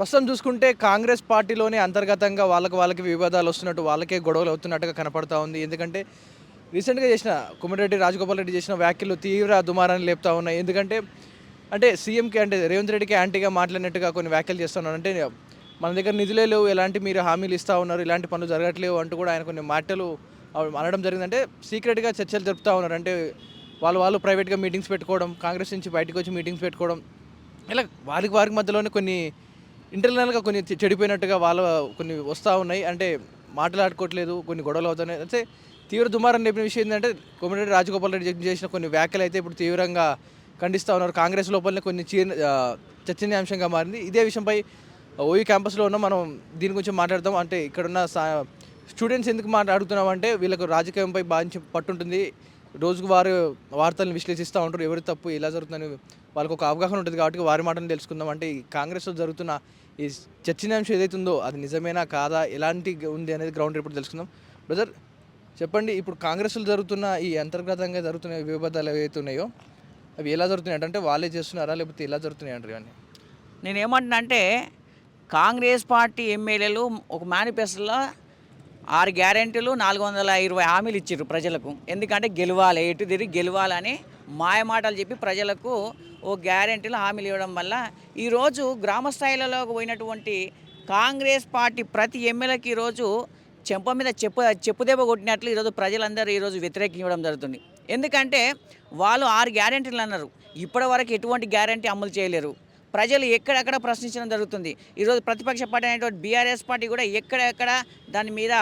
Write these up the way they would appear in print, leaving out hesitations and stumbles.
ప్రస్తుతం చూసుకుంటే కాంగ్రెస్ పార్టీలోనే అంతర్గతంగా వాళ్ళకి వివాదాలు వస్తున్నట్టు, వాళ్ళకే గొడవలు అవుతున్నట్టుగా కనపడతా ఉంది. ఎందుకంటే రీసెంట్‌గా చేసిన కోమటిరెడ్డి రాజగోపాల్ రెడ్డి చేసిన వ్యాఖ్యలు తీవ్ర దుమారాన్ని లేపుతా ఉన్నాయి. ఎందుకంటే సీఎంకి రేవంత్ రెడ్డికి యాంటీగా మాట్లాడినట్టుగా కొన్ని వ్యాఖ్యలు చేస్తున్నారు. మన దగ్గర నిధులే లేవు, ఎలాంటి మీరు హామీలు ఇస్తా ఉన్నారు, ఇలాంటి పనులు జరగట్లేవు అంటూ కూడా ఆయన కొన్ని మాటలు అనడం జరిగింది. సీక్రెట్‌గా చర్చలు జరుపుతా ఉన్నారు. వాళ్ళు ప్రైవేట్‌గా మీటింగ్స్ పెట్టుకోవడం, కాంగ్రెస్ నుంచి బయటకు వచ్చి మీటింగ్స్ పెట్టుకోవడం, ఇలా వారికి మధ్యలోనే కొన్ని ఇంటర్నల్‌గా కొన్ని చెడిపోయినట్టుగా కొన్ని వస్తూ ఉన్నాయి. మాట్లాడుకోవట్లేదు, కొన్ని గొడవలు అవుతున్నాయి. తీవ్ర దుమారం లేపిన విషయం ఏంటంటే కోమటిరెడ్డి రాజగోపాల్ రెడ్డి చేసిన కొన్ని వ్యాఖ్యలు అయితే ఇప్పుడు తీవ్రంగా ఖండిస్తూ ఉన్నారు. కాంగ్రెస్ లోపలనే కొన్ని చర్చనీయాంశంగా మారింది. ఇదే విషయంపై ఓయూ క్యాంపస్లో ఉన్న మనం దీని గురించి మాట్లాడదాం. ఇక్కడున్న స్టూడెంట్స్ ఎందుకు అడుగుతున్నాం అంటే, వీళ్ళకు రాజకీయంపై బాగా పట్టుంటుంది. రోజుకు వార్తలను విశ్లేషిస్తూ ఉంటారు. ఎవరి తప్పు ఎలా జరుగుతుందని వాళ్ళకు ఒక అవగాహన ఉంటుంది. కాబట్టి వారి మాటను తెలుసుకుందాం. ఈ కాంగ్రెస్లో జరుగుతున్న ఈ చర్చనీయాంశం ఏదైతే ఉందో అది నిజమేనా కాదా, ఎలాంటి ఉంది అనేది గ్రౌండ్ రిపోర్ట్ తెలుసుకుందాం. బ్రదర్ చెప్పండి, ఇప్పుడు కాంగ్రెస్లో జరుగుతున్న ఈ అంతర్గతంగా జరుగుతున్న వివాదాలు ఏవైతే ఉన్నాయో అవి ఎలా జరుగుతున్నాయి అంటే వాళ్ళే చేస్తున్నారా, లేకపోతే ఎలా జరుగుతున్నాయి అంటారు? ఇవన్నీ నేనేమంటున్నా అంటే, కాంగ్రెస్ పార్టీ ఎమ్మెల్యేలు ఒక మేనిఫెస్టోలో 6 గ్యారెంటీలు 420 హామీలు ఇచ్చారు ప్రజలకు. ఎందుకంటే గెలవాలి, ఎటు తిరిగి గెలవాలని మాయమాటలు చెప్పి ప్రజలకు ఓ గ్యారెంటీలు హామీలు ఇవ్వడం వల్ల ఈరోజు గ్రామ స్థాయిలలోకి పోయినటువంటి కాంగ్రెస్ పార్టీ ప్రతి ఎమ్మెల్యేకి ఈరోజు చెంప మీద చెప్పుదెబ్బ కొట్టినట్లు ఈరోజు ప్రజలందరూ ఈరోజు వ్యతిరేకించడం జరుగుతుంది. ఎందుకంటే వాళ్ళు 6 గ్యారెంటీలు అన్నారు, ఇప్పటివరకు ఎటువంటి గ్యారెంటీ అమలు చేయలేరు. ప్రజలు ఎక్కడెక్కడ ప్రశ్నించడం జరుగుతుంది. ఈరోజు ప్రతిపక్ష పార్టీ అనేటువంటి బీఆర్ఎస్ పార్టీ కూడా ఎక్కడెక్కడ దాని మీద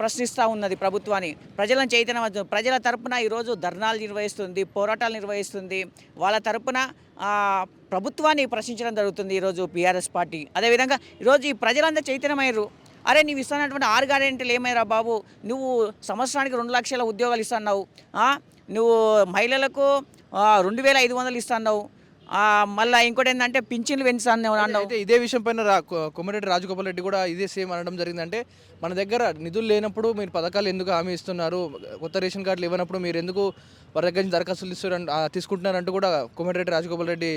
ప్రశ్నిస్తూ ఉన్నది ప్రభుత్వాన్ని. ప్రజలను చైతన్యం, ప్రజల తరపున ఈరోజు ధర్నాలు నిర్వహిస్తుంది, పోరాటాలు నిర్వహిస్తుంది. వాళ్ళ తరపున ప్రభుత్వాన్ని ప్రశ్నించడం జరుగుతుంది ఈరోజు బీఆర్ఎస్ పార్టీ. అదేవిధంగా ఈరోజు ఈ ప్రజలందరూ చైతన్యమయ్యారు. అరే, నువ్వు ఇస్తున్నటువంటి 6 గ్యారెంటీలు ఏమయ్యారా బాబు, నువ్వు సంవత్సరానికి 2 లక్షల ఉద్యోగాలు ఇస్తున్నావు, నువ్వు మహిళలకు 2500 ఇస్తున్నావు, మళ్ళీ ఇంకోటి ఏంటంటే పింఛన్లు పెంచుతాను అన్నావు. అయితే ఇదే విషయం పైన కోమటిరెడ్డి రాజగోపాల్ రెడ్డి కూడా ఇదే సేమ్ అనడం జరిగిందంటే, మన దగ్గర నిధులు లేనప్పుడు మీరు పథకాలు ఎందుకు హామీ ఇస్తున్నారు, కొత్త రేషన్ కార్డులు ఇవ్వనప్పుడు మీరు ఎందుకు వారి దగ్గర నుంచి దరఖాస్తులు తీసుకుంటున్నారంటూ కూడా కోమటిరెడ్డి రాజగోపాల్ రెడ్డి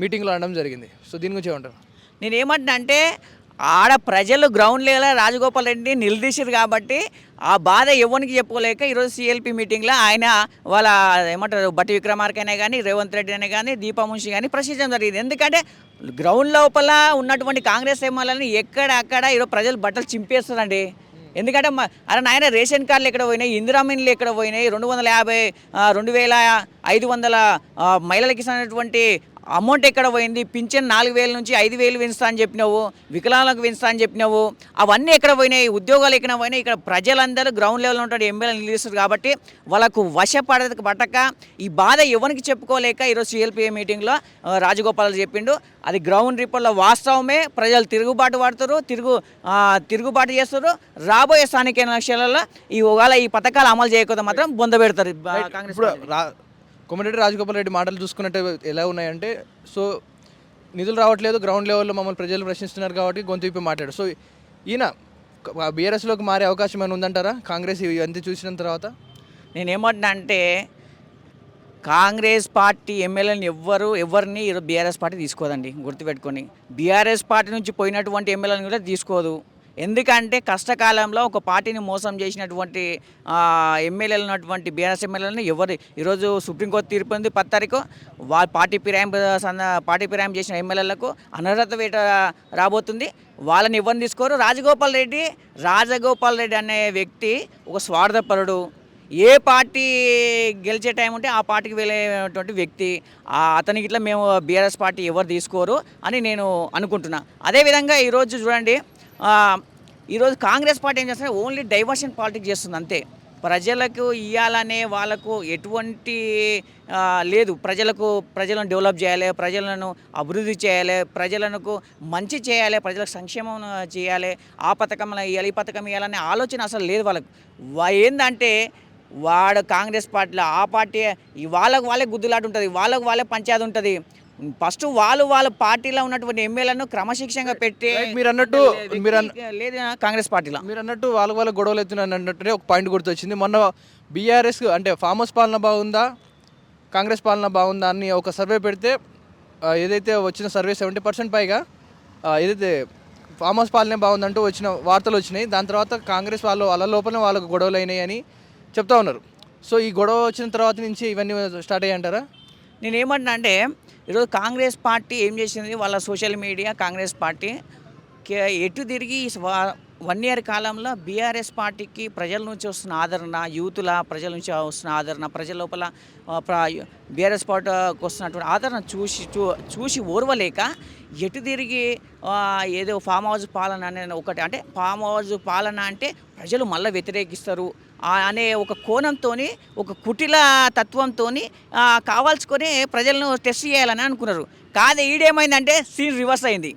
మీటింగ్లో అనడం జరిగింది. సో దీని గురించి ఏమంటారు? నేనేమంటున్నా అంటే, ఆడ ప్రజలు గ్రౌండ్ లెవెల్ రాజగోపాల్ రెడ్డి నిలదీశారు కాబట్టి ఆ బాధ ఎవరికి చెప్పుకోలేక ఈరోజు సిఎల్పి మీటింగ్లో ఆయన వాళ్ళ ఏమంటారు బట్టి విక్రమార్క అయినా కానీ, రేవంత్ రెడ్డి అయినా కానీ, దీపామున్షి కానీ ప్రశ్నించడం జరిగింది. ఎందుకంటే గ్రౌండ్ లోపల ఉన్నటువంటి కాంగ్రెస్ ఎమ్మెల్యేలని ఎక్కడక్కడ ఈరోజు ప్రజలు బట్టలు చింపేస్తారండి. ఎందుకంటే అరే నాయన, రేషన్ కార్డులు ఎక్కడ పోయినాయి, ఇందిరామిన్లు ఎక్కడ పోయినాయి, 2500 మహిళలకు ఇస్తున్నటువంటి అమౌంట్ ఎక్కడ పోయింది, పింఛన్ 4000 నుంచి 5000 పెంచుతా అని చెప్పినావు, వికలాంగులకు పెంచుతా అని చెప్పినావు, అవన్నీ ఎక్కడ పోయినాయి, ఉద్యోగాలు ఎక్కడ పోయినాయి. ఇక్కడ ప్రజలందరూ గ్రౌండ్ లెవెల్లో ఉంటాడు ఎమ్మెల్యేలు నిలుస్తారు కాబట్టి వాళ్ళకు పట్టక ఈ బాధ ఎవరికి చెప్పుకోలేక ఈరోజు సిఎల్పిఏ మీటింగ్లో రాజగోపాల్ చెప్పిండు. అది గ్రౌండ్ రిపోర్ట్లో వాస్తవమే. ప్రజలు తిరుగుబాటు చేస్తారు. రాబోయే స్థానిక ఎలక్షన్లలో ఈ పథకాలు అమలు చేయకపోతే మాత్రం బొందబెడతారు కాంగ్రెస్. కోమటిరెడ్డి రాజగోపాల్ రెడ్డి మాటలు చూసుకున్నట్టు ఎలా ఉన్నాయంటే, సో నిధులు రావట్లేదు, గ్రౌండ్ లెవెల్లో మమ్మల్ని ప్రజలు ప్రశ్నిస్తున్నారు కాబట్టి గొంతు విప్పి మాట్లాడు. సో ఈయన బీఆర్ఎస్లోకి మారే అవకాశం ఏమైనా ఉందంటారా కాంగ్రెస్ ఇవన్నీ చూసిన తర్వాత? నేనేమంటున్నా అంటే, కాంగ్రెస్ పార్టీ ఎమ్మెల్యేలను ఎవరిని బీఆర్ఎస్ పార్టీ తీసుకోదండి, గుర్తుపెట్టుకొని. బీఆర్ఎస్ పార్టీ నుంచి పోయినటువంటి ఎమ్మెల్యేలను కూడా తీసుకోదు. ఎందుకంటే కష్టకాలంలో ఒక పార్టీని మోసం చేసినటువంటి ఎమ్మెల్యేలు ఉన్నటువంటి బీఆర్ఎస్ ఎమ్మెల్యేలను ఈరోజు సుప్రీంకోర్టు తీర్పు ఉంది 10 తారీఖు. పార్టీ ఫిరాయింపు చేసిన ఎమ్మెల్యేలకు అనర్హత వేట రాబోతుంది. వాళ్ళని ఎవరిని తీసుకోరు. రాజగోపాల్ రెడ్డి అనే వ్యక్తి ఒక స్వార్థపరుడు. ఏ పార్టీ గెలిచే టైం ఉంటే ఆ పార్టీకి వెళ్ళేటువంటి వ్యక్తి. అతనికి ఇట్లా మేము బీఆర్ఎస్ పార్టీ ఎవరు తీసుకోరు అని నేను అనుకుంటున్నా. అదేవిధంగా ఈరోజు చూడండి, ఈరోజు కాంగ్రెస్ పార్టీ ఏం చేస్తుంది, ఓన్లీ డైవర్షన్ పాలిటిక్స్ చేస్తుంది అంతే. ప్రజలకు ఇవ్వాలనే వాళ్ళకు ఎటువంటి లేదు. ప్రజలను డెవలప్ చేయాలి, ప్రజలను అభివృద్ధి చేయాలి, ప్రజలకు మంచి చేయాలి, ప్రజలకు సంక్షేమం చేయాలి, ఆ పథకం ఇవ్వాలి, ఈ పథకం ఇవ్వాలనే ఆలోచన అసలు లేదు వాళ్ళకు. ఏంటంటే వాడు కాంగ్రెస్ పార్టీలో ఆ పార్టీ వాళ్ళే గుద్దులాట ఉంటుంది, వాళ్ళే పంచాయతీ ఉంటుంది. ఫస్ట్ వాళ్ళ పార్టీలో ఉన్నటువంటి ఎమ్మెల్యేలను క్రమశిక్షణగా పెట్టి మీరు అన్నట్టు లేదు కాంగ్రెస్ పార్టీలో మీరు అన్నట్టు వాళ్ళ గొడవలు అవుతున్నాయి అన్నట్టు ఒక పాయింట్ గుర్తొచ్చింది. మొన్న బీఆర్ఎస్ ఫామ్ హౌస్ పాలన బాగుందా, కాంగ్రెస్ పాలన బాగుందా అని ఒక సర్వే పెడితే ఏదైతే వచ్చిన సర్వే 70% పైగా ఏదైతే ఫామ్ హౌస్ పాలనే బాగుందంటూ వచ్చిన వార్తలు వచ్చినాయి. దాని తర్వాత కాంగ్రెస్ వాళ్ళు వాళ్ళ లోపలనే వాళ్ళకు గొడవలు అయినాయి అని చెప్తా ఉన్నారు. సో ఈ గొడవ వచ్చిన తర్వాత నుంచి ఇవన్నీ స్టార్ట్ అయ్యాయంటారా? నేనేమంటున్నా అంటే ఈరోజు కాంగ్రెస్ పార్టీ ఏం చేసింది, వాళ్ళ సోషల్ మీడియా కాంగ్రెస్ పార్టీ ఎటు తిరిగి 1 ఇయర్ కాలంలో బీఆర్ఎస్ పార్టీకి ప్రజల నుంచి వస్తున్న ఆదరణ, యూతుల ప్రజల నుంచి వస్తున్న ఆదరణ, ప్రజల లోపల బీఆర్ఎస్ పార్టీకి వస్తున్నటువంటి ఆదరణ చూసి ఓర్వలేక ఎటు తిరిగి ఏదో ఫామ్ హౌస్ పాలన అనే ఒకటి, అంటే ఫామ్ హౌస్ పాలన అంటే ప్రజలు మళ్ళీ వ్యతిరేకిస్తారు అనే ఒక కోణంతో, ఒక కుటిల తత్వంతో కావాల్సుకొని ప్రజలను టెస్ట్ చేయాలని అనుకున్నారు. కాదు, ఈడేమైందంటే సీన్ రివర్స్ అయింది.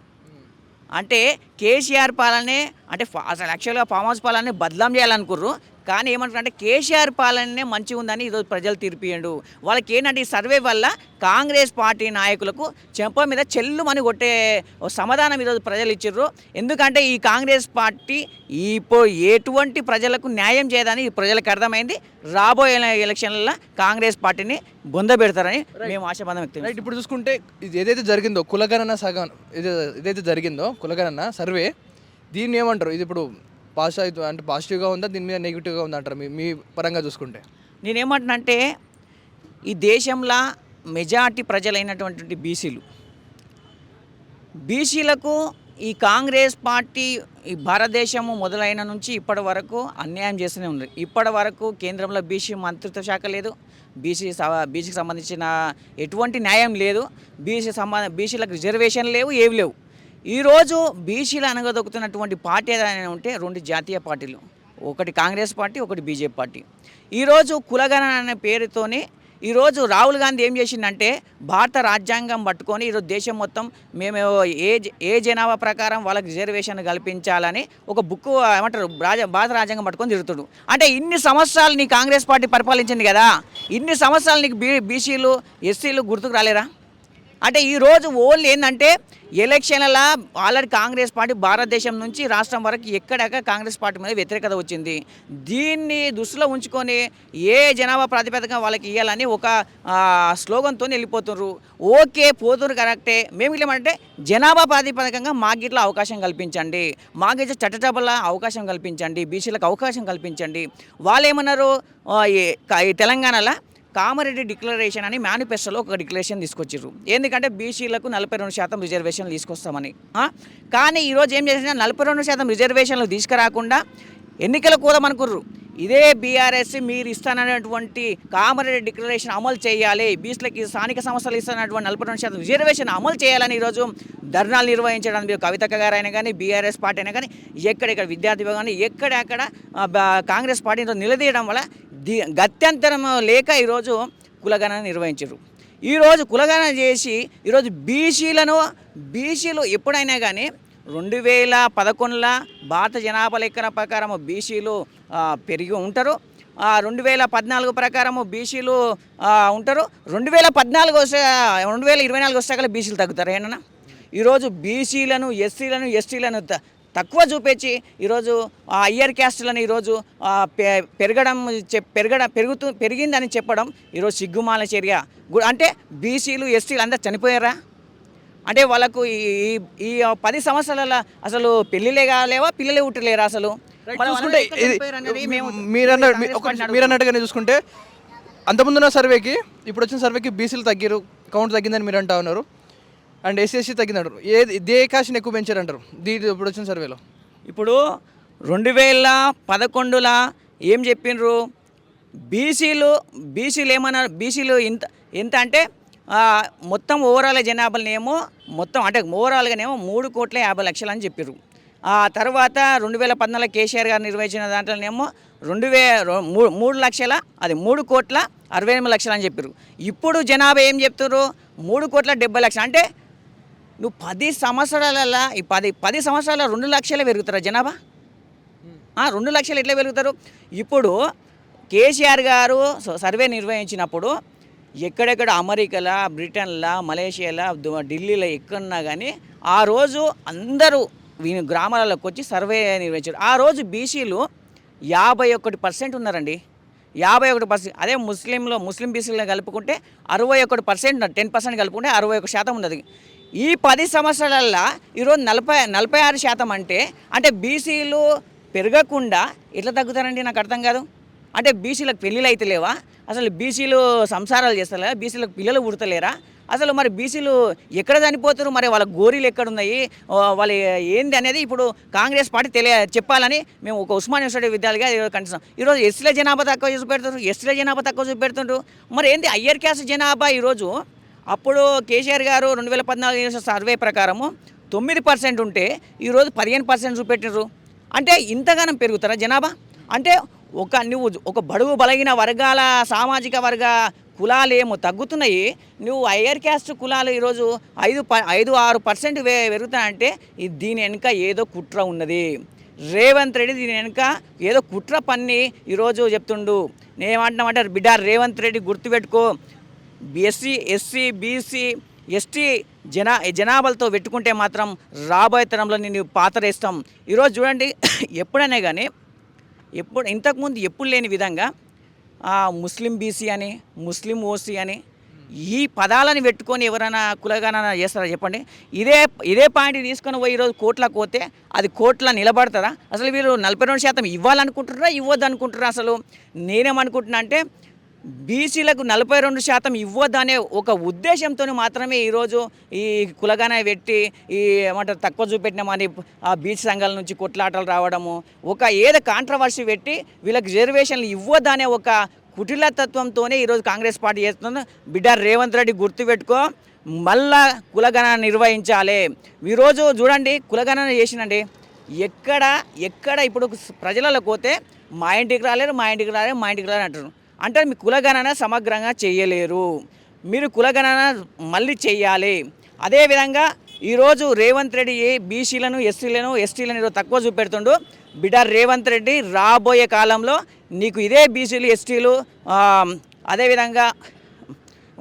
అంటే కేసీఆర్ పాలనే, అంటే అసలు యాక్చువల్గా ఫామ్ హౌస్ పాలనే బదలాం చేయాలనుకుర్రు. కానీ ఏమంటారంటే కేసీఆర్ పాలనే మంచిగా ఉందని ఈరోజు ప్రజలు తీర్పియండు. వాళ్ళకి ఏంటంటే ఈ సర్వే వల్ల కాంగ్రెస్ పార్టీ నాయకులకు చెంప మీద చెల్లుమని కొట్టే సమాధానం ఈరోజు ప్రజలు ఇచ్చిర్రు. ఎందుకంటే ఈ కాంగ్రెస్ పార్టీ ఇప్పుడు ఎటువంటి ప్రజలకు న్యాయం చేయదని ప్రజలకు అర్థమైంది. రాబోయే ఎలక్షన్లలో కాంగ్రెస్ పార్టీని బొందబెడతారని మేము ఆశాబంధం వ్యక్తం. రైట్, ఇప్పుడు చూసుకుంటే ఇది ఏదైతే జరిగిందో కులగణన సగం ఏదైతే జరిగిందో కులగణన సర్వే, దీన్ని ఏమంటారు? ఇది ఇప్పుడు పాజిటివ్గా ఉందా, దీని మీద నెగిటివ్గా ఉందా అంటారు మీ పరంగా చూసుకుంటే? నేనేమంటున్నానంటే ఈ దేశంలో మెజార్టీ ప్రజలైనటువంటి బీసీలకు ఈ కాంగ్రెస్ పార్టీ ఈ భారతదేశము మొదలైన నుంచి ఇప్పటి వరకు అన్యాయం చేస్తూనే ఉంది. ఇప్పటి వరకు కేంద్రంలో బీసీ మంత్రిత్వ శాఖ లేదు, బీసీకి సంబంధించిన ఎటువంటి న్యాయం లేదు, బీసీలకు రిజర్వేషన్ లేవు, ఏవి లేవు. ఈరోజు బీసీలు అనగదొక్కుతున్నటువంటి పార్టీ ఏదైనా ఉంటే 2 జాతీయ పార్టీలు, ఒకటి కాంగ్రెస్ పార్టీ, ఒకటి బీజేపీ పార్టీ. ఈరోజు కులగణన అనే పేరుతోనే ఈరోజు రాహుల్ గాంధీ ఏం చేసిందంటే భారత రాజ్యాంగం పట్టుకొని ఈరోజు దేశం మొత్తం మేము ఏ జనాభా ప్రకారం వాళ్ళకి రిజర్వేషన్ కల్పించాలని ఒక బుక్ ఏమంటారు భారత రాజ్యాంగం పట్టుకొని తిరుగుతాడు. అంటే ఇన్ని సంవత్సరాలు నీ కాంగ్రెస్ పార్టీ పరిపాలించింది కదా, ఇన్ని సంవత్సరాలు నీకు బీసీలు ఎస్సీలు గుర్తుకు రాలేరా? అంటే ఈరోజు ఓన్లీ ఏంటంటే ఎలక్షన్ల ఆల్రెడీ కాంగ్రెస్ పార్టీ భారతదేశం నుంచి రాష్ట్రం వరకు ఎక్కడెక్కడ కాంగ్రెస్ పార్టీ మీద వ్యతిరేకత వచ్చింది. దీన్ని దృష్టిలో ఉంచుకొని ఏ జనాభా ప్రాతిపదికగా వాళ్ళకి ఇవ్వాలని ఒక స్లోగన్తో వెళ్ళిపోతున్నారు. ఓకే, పోతున్నారు, కరెక్టే. మేము ఏమంటే జనాభా ప్రాతిపదికంగా మాకు ఇట్లా అవకాశం కల్పించండి, మాకు ఇట్లా చట్టసభల అవకాశం కల్పించండి, బీసీలకు అవకాశం కల్పించండి. వాళ్ళు ఏమన్నారు, ఈ తెలంగాణలో కామారెడ్డి డిక్లరేషన్ అని మేనిఫెస్టోలో ఒక డిక్లరేషన్ తీసుకొచ్చారు. ఎందుకంటే బీసీలకు 42% రిజర్వేషన్లు తీసుకొస్తామని. కానీ ఈరోజు ఏం చేసినా 42% రిజర్వేషన్లు తీసుకురాకుండా ఎన్నికల కూడా అనుకుర్రు. ఇదే బీఆర్ఎస్ మీరు ఇస్తానన్నటువంటి కామారెడ్డి డిక్లరేషన్ అమలు చేయాలి, బీసీలకి స్థానిక సంస్థలు ఇస్తున్నటువంటి 42% రిజర్వేషన్ అమలు చేయాలని ఈరోజు ధర్నాలు నిర్వహించడానికి కవితక్క గారు అయినా కానీ బీఆర్ఎస్ పార్టీ అయినా కానీ ఎక్కడెక్కడ విద్యార్థి కానీ ఎక్కడెక్కడ కాంగ్రెస్ పార్టీతో నిలదీయడం వల్ల గత్యంతరం లేక ఈరోజు కులగణన నిర్వహించారు. ఈరోజు కులగణన చేసి ఈరోజు బీసీలు ఎప్పుడైనా కానీ 2011లో భారత జనాభా లెక్కన ప్రకారం బీసీలు పెరిగి ఉంటారు, 2014 ప్రకారము బీసీలు ఉంటారు, 2024 వస్తే బీసీలు తగ్గుతారు. ఏమన్నా ఈరోజు బీసీలను ఎస్టీలను తక్కువ చూపించి ఈరోజు హయ్యర్ క్యాస్టులను ఈరోజు పెరిగిందని చెప్పడం ఈరోజు సిగ్గుమాల చర్య. అంటే బీసీలు ఎస్టీలు అందరూ చనిపోయారా? అంటే వాళ్ళకు ఈ 10 సంవత్సరాల అసలు పెళ్ళిళ్ళే కాలేవా, పిల్లలే పుట్టలేరా? అసలు మీరన్నట్టుగానే చూసుకుంటే అంతకుముందున్న సర్వేకి ఇప్పుడు వచ్చిన సర్వేకి బీసీలు కౌంట్ తగ్గిందని మీరు అంటా ఉన్నారు, అండ్ ఎస్సీ తగ్గిందంటారు. ఏ కాస్ట్ని ఎక్కువ పెంచారంటారు ఇప్పుడు వచ్చిన సర్వేలో? ఇప్పుడు 2011లో ఏం చెప్పిండ్రు, బీసీలు ఏమన్నారు, బీసీలు ఎంత అంటే మొత్తం ఓవరాల్ జనాభాలనేమో మొత్తం అంటే ఓవరాల్గానేమో 3,50,00,000 అని చెప్పారు. ఆ తర్వాత 2014 కేసీఆర్ గారు నిర్వహించిన దాంట్లోనేమో 3,68,00,000 అని చెప్పారు. ఇప్పుడు జనాభా ఏం చెప్తారు, 3,70,00,000. అంటే నువ్వు 10 సంవత్సరాలలో ఈ 10 సంవత్సరాల 2 లక్షలే పెరుగుతారా జనాభా? 2 లక్షలు ఎట్లా పెరుగుతారు? ఇప్పుడు కేసీఆర్ గారు సర్వే నిర్వహించినప్పుడు ఎక్కడెక్కడ అమెరికాలో, బ్రిటన్లో, మలేషియాలో, ఢిల్లీలో ఎక్కడున్నా కానీ ఆ రోజు అందరూ గ్రామాలలోకి వచ్చి సర్వే నిర్వహించారు. ఆ రోజు బీసీలు 51% ఉన్నారండి, 51%. అదే ముస్లిం బీసీలో కలుపుకుంటే 61%, 10% కలుపుకుంటే 61% ఉన్నది. ఈ 10 సంవత్సరాలల్లో ఈరోజు 46% అంటే బీసీలు పెరగకుండా ఎట్లా తగ్గుతారండి? నాకు అర్థం కాదు. అంటే బీసీలకు పెళ్ళిళ్ళు అయితే లేవా? అసలు బీసీలు సంసారాలు చేస్తలేరా? బీసీలకు పిల్లలు పుడతలేరా? అసలు మరి బీసీలు ఎక్కడ చనిపోతారు? మరి వాళ్ళ గోరీలు ఎక్కడున్నాయి? వాళ్ళు ఏంది అనేది ఇప్పుడు కాంగ్రెస్ పార్టీ చెప్పాలని మేము ఒక ఉస్మాన్ యూనివర్సిటీ విద్యార్థిగా ఈరోజు కనిపిస్తాం. ఈరోజు ఎస్సీల జనాభా తక్కువ చూపెడుతున్నారు, ఎస్టీల జనాభా తక్కువ చూపెడుతుంటారు. మరి ఏంది హయ్యర్ క్యాస్ట్ జనాభా ఈరోజు? అప్పుడు కేసీఆర్ గారు 2014 సర్వే ప్రకారము 9% ఉంటే ఈరోజు 15% చూపెట్టారు. అంటే ఇంతగానం పెరుగుతారా జనాభా? అంటే నువ్వు ఒక బడుగు బలగిన వర్గాల సామాజిక వర్గ కులాలు ఏమో తగ్గుతున్నాయి, నువ్వు హయ్యర్ క్యాస్ట్ కులాలు ఈరోజు 5-6% పెరుగుతాయంటే దీని వెనుక ఏదో కుట్ర ఉన్నది. రేవంత్ రెడ్డి దీని వెనుక ఏదో కుట్ర పన్ని ఈరోజు చెప్తుండు. నేనేమంటున్నామంటే బిడ్డ రేవంత్ రెడ్డి గుర్తుపెట్టుకో, ఎస్సీ బీసీ ఎస్టీ జనాభాలతో పెట్టుకుంటే మాత్రం రాబోయే తరంలో నేను పాతరేస్తాం. ఈరోజు చూడండి, ఎప్పుడైనా కానీ ఇంతకుముందు ఎప్పుడు లేని విధంగా ముస్లిం బీసీ అని, ముస్లిం ఓసీ అని ఈ పదాలను పెట్టుకొని ఎవరైనా కులగణన చేస్తారా చెప్పండి? ఇదే పాయింట్ తీసుకొని పోయి ఈరోజు కోట్లకు పోతే అది కోట్ల నిలబడతారా? అసలు వీళ్ళు 42% ఇవ్వాలనుకుంటున్నారా, ఇవ్వద్దు అనుకుంటున్నారా? అసలు నేనేమనుకుంటున్నా అంటే బీసీలకు 42% ఇవ్వద్దనే ఒక ఉద్దేశంతో మాత్రమే ఈరోజు ఈ కులగాన పెట్టి ఈ ఏమంటారు తక్కువ చూపెట్టినామని ఆ బీచ్ సంఘాల నుంచి కొట్లాటలు రావడము, ఏదో కాంట్రవర్సీ పెట్టి వీళ్ళకి రిజర్వేషన్లు ఇవ్వద్దనే ఒక కుటిలతత్వంతోనే ఈరోజు కాంగ్రెస్ పార్టీ చేస్తుంది. బిడ్డ రేవంత్ రెడ్డి గుర్తుపెట్టుకో, మళ్ళా కులగణన నిర్వహించాలి. ఈరోజు చూడండి, కులగణన చేసినండి ఎక్కడ ఇప్పుడు ప్రజలకు పోతే మా ఇంటికి రాలేరు అంటారు. అంటే మీ కులగణన సమగ్రంగా చేయలేరు, మీరు కులగణన మళ్ళీ చెయ్యాలి. అదేవిధంగా ఈరోజు రేవంత్ రెడ్డి బీసీలను ఎస్టీలను తక్కువ చూపెడుతుండు. బిడ్డ రేవంత్ రెడ్డి రాబోయే కాలంలో నీకు ఇదే బీసీలు ఎస్టీలు అదేవిధంగా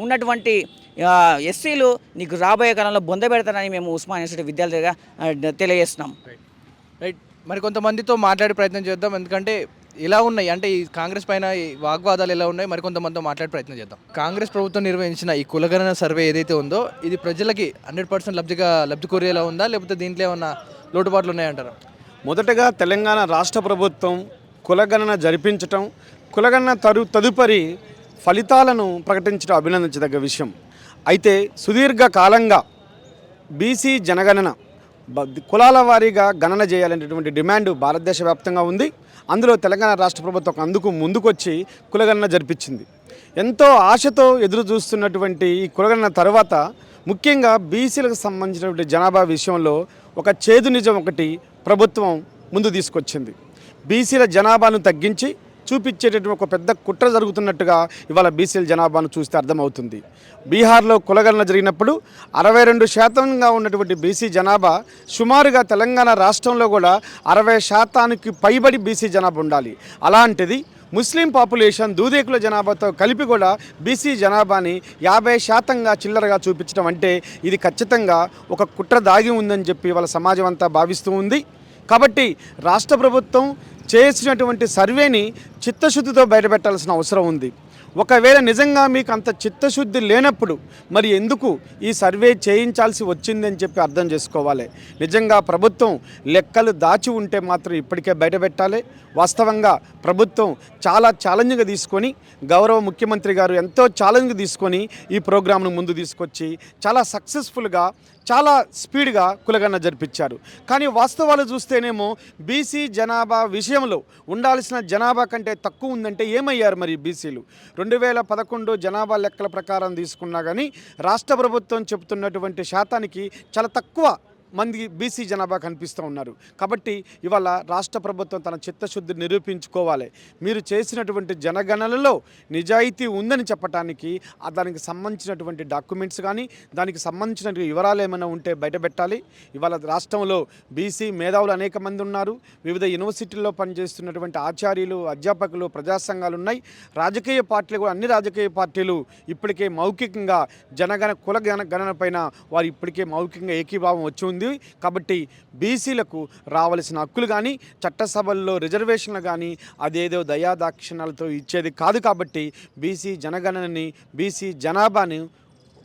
ఉన్నటువంటి ఎస్సీలు నీకు రాబోయే కాలంలో బొంద పెడతారని మేము ఉస్మాన్ యూనివర్సిటీ విద్యార్థిగా తెలియజేస్తున్నాం. రైట్, మరి కొంతమందితో మాట్లాడే ప్రయత్నం చేద్దాం. ఎందుకంటే ఇలా ఉన్నాయి అంటే ఈ కాంగ్రెస్ పైన ఈ వాగ్వాదాలు ఎలా ఉన్నాయి, మరి కొంతమందితో మాట్లాడే ప్రయత్నం చేద్దాం. కాంగ్రెస్ ప్రభుత్వం నిర్వహించిన ఈ కులగణన సర్వే ఏదైతే ఉందో ఇది ప్రజలకి 100% లబ్ధి కోరేలా ఉందా, లేకపోతే దీంట్లో ఏమన్నా లోటుపాట్లు ఉన్నాయంటారా? మొదటగా తెలంగాణ రాష్ట్ర ప్రభుత్వం కులగణన జరిపించటం, కులగణన తదుపరి ఫలితాలను ప్రకటించడం అభినందించదగ్గ విషయం. అయితే సుదీర్ఘ కాలంగా బీసీ జనగణన కులాల వారీగా గణన చేయాలనేటువంటి డిమాండ్ భారతదేశ వ్యాప్తంగా ఉంది. అందులో తెలంగాణ రాష్ట్ర ప్రభుత్వం ముందుకొచ్చి కులగణన జరిపించింది. ఎంతో ఆశతో ఎదురు చూస్తున్నటువంటి ఈ కులగణన తర్వాత ముఖ్యంగా బీసీలకు సంబంధించినటువంటి జనాభా విషయంలో ఒక చేదు నిజం ఒకటి ప్రభుత్వం ముందు తీసుకొచ్చింది. బీసీల జనాభాను తగ్గించి చూపించేటటువంటి ఒక పెద్ద కుట్ర జరుగుతున్నట్టుగా ఇవాళ బీసీల జనాభాను చూస్తే అర్థమవుతుంది. బీహార్లో కులగణన జరిగినప్పుడు 62% ఉన్నటువంటి బీసీ జనాభా సుమారుగా తెలంగాణ రాష్ట్రంలో కూడా 60% పైబడి బీసీ జనాభా ఉండాలి. అలాంటిది ముస్లిం పాపులేషన్ దూదేకుల జనాభాతో కలిపి కూడా బీసీ జనాభాని 50% చిల్లరగా చూపించడం అంటే ఇది ఖచ్చితంగా ఒక కుట్ర దాగి ఉందని చెప్పి వాళ్ళ సమాజం అంతా భావిస్తూ ఉంది. కాబట్టి రాష్ట్ర ప్రభుత్వం చేసినటువంటి సర్వేని చిత్తశుద్ధితో బయటపెట్టాల్సిన అవసరం ఉంది. ఒకవేళ నిజంగా మీకు అంత చిత్తశుద్ధి లేనప్పుడు మరి ఎందుకు ఈ సర్వే చేయించాల్సి వచ్చిందని చెప్పి అర్థం చేసుకోవాలి. నిజంగా ప్రభుత్వం లెక్కలు దాచి ఉంటే మాత్రం ఇప్పటికే బయటపెట్టాలి. వాస్తవంగా ప్రభుత్వం చాలా ఛాలెంజ్గా తీసుకొని గౌరవ ముఖ్యమంత్రి గారు ఎంతో ఛాలెంజ్గా తీసుకొని ఈ ప్రోగ్రామ్ను ముందు తీసుకొచ్చి చాలా సక్సెస్ఫుల్గా చాలా స్పీడ్గా కులగణన జరిపించారు. కానీ వాస్తవాలు చూస్తేనేమో బీసీ జనాభా విషయంలో ఉండాల్సిన జనాభా కంటే తక్కువ ఉందంటే ఏమయ్యారు మరి బీసీలు? 2011 జనాభా లెక్కల ప్రకారం తీసుకున్నా కానీ రాష్ట్ర ప్రభుత్వం చెబుతున్నటువంటి శాతానికి చాలా తక్కువ మంది బీసీ జనాభా కనిపిస్తూ ఉన్నారు. కాబట్టి ఇవాళ రాష్ట్ర ప్రభుత్వం తన చిత్తశుద్ధి నిరూపించుకోవాలి. మీరు చేసినటువంటి జనగణనలో నిజాయితీ ఉందని చెప్పడానికి దానికి సంబంధించినటువంటి డాక్యుమెంట్స్ కానీ దానికి సంబంధించిన వివరాలు ఏమైనా ఉంటే బయటపెట్టాలి. ఇవాళ రాష్ట్రంలో బీసీ మేధావులు అనేక మంది ఉన్నారు. వివిధ యూనివర్సిటీల్లో పనిచేస్తున్నటువంటి ఆచార్యులు, అధ్యాపకులు, ప్రజా సంఘాలు ఉన్నాయి. రాజకీయ పార్టీలు కూడా అన్ని రాజకీయ పార్టీలు ఇప్పటికే మౌఖికంగా కుల గణన పైన వారు ఇప్పటికే మౌఖికంగా ఏకీభావం వచ్చి ఉంది. కాబట్టి బీసీలకు రావాల్సిన హక్కులు కానీ చట్టసభల్లో రిజర్వేషన్లు కానీ అదేదో దయాదాక్షిణ్యాలతో ఇచ్చేది కాదు. కాబట్టి బీసీ జనగణనని బీసీ జనాభాని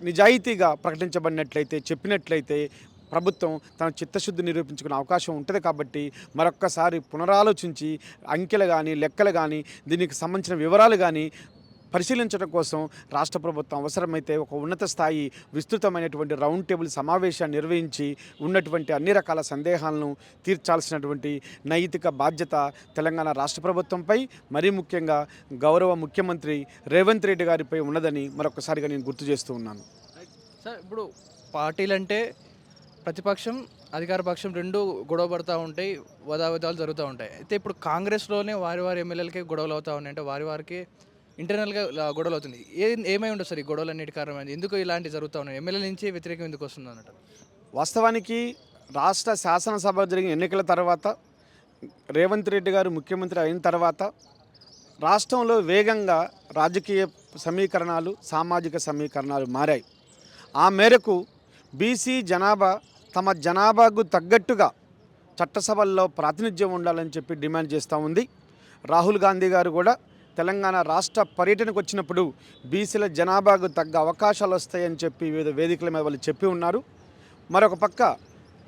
నిజాయితీగా ప్రకటించబడినట్లయితే చెప్పినట్లయితే ప్రభుత్వం తన చిత్తశుద్ధి నిరూపించుకునే అవకాశం ఉంటుంది. కాబట్టి మరొక్కసారి పునరాలోచించి అంకెలు కానీ లెక్కలు కానీ దీనికి సంబంధించిన వివరాలు కానీ పరిశీలించడం కోసం రాష్ట్ర ప్రభుత్వం అవసరమైతే ఒక ఉన్నత స్థాయి విస్తృతమైనటువంటి రౌండ్ టేబుల్ సమావేశాన్ని నిర్వహించి ఉన్నటువంటి అన్ని రకాల సందేహాలను తీర్చాల్సినటువంటి నైతిక బాధ్యత తెలంగాణ రాష్ట్ర ప్రభుత్వంపై, మరీ ముఖ్యంగా గౌరవ ముఖ్యమంత్రి రేవంత్ రెడ్డి గారిపై ఉన్నదని మరొకసారిగా నేను గుర్తు చేస్తూ ఉన్నాను. సార్ ఇప్పుడు పార్టీలంటే ప్రతిపక్షం అధికార పక్షం రెండు గొడవ పడుతూ ఉంటాయి, వదావదాలు జరుగుతూ ఉంటాయి. అయితే ఇప్పుడు కాంగ్రెస్లోనే వారి ఎమ్మెల్యేలకే గొడవలు అవుతూ ఉన్నాయి, అంటే వారికి ఇంటర్నల్గా గొడవలు అవుతుంది. ఏమై ఉండదు సార్ ఈ గొడవలు అన్నిటి కారణం? ఎందుకు ఇలాంటివి జరుగుతూ ఉన్నాయి? ఎమ్మెల్యే నుంచి వ్యతిరేకం ఎందుకు వస్తుంది అన్నట్టు? వాస్తవానికి రాష్ట్ర శాసనసభ జరిగిన ఎన్నికల తర్వాత రేవంత్ రెడ్డి గారు ముఖ్యమంత్రి అయిన తర్వాత రాష్ట్రంలో వేగంగా రాజకీయ సమీకరణాలు, సామాజిక సమీకరణాలు మారాయి. ఆ మేరకు బీసీ జనాభా తమ జనాభాకు తగ్గట్టుగా చట్టసభల్లో ప్రాతినిధ్యం ఉండాలని చెప్పి డిమాండ్ చేస్తూ ఉంది. రాహుల్ గాంధీ గారు కూడా తెలంగాణ రాష్ట్ర పర్యటనకు వచ్చినప్పుడు బీసీల జనాభాకు తగ్గ అవకాశాలు వస్తాయని చెప్పి వివిధ వేదికల మీద వాళ్ళు చెప్పి ఉన్నారు. మరొక పక్క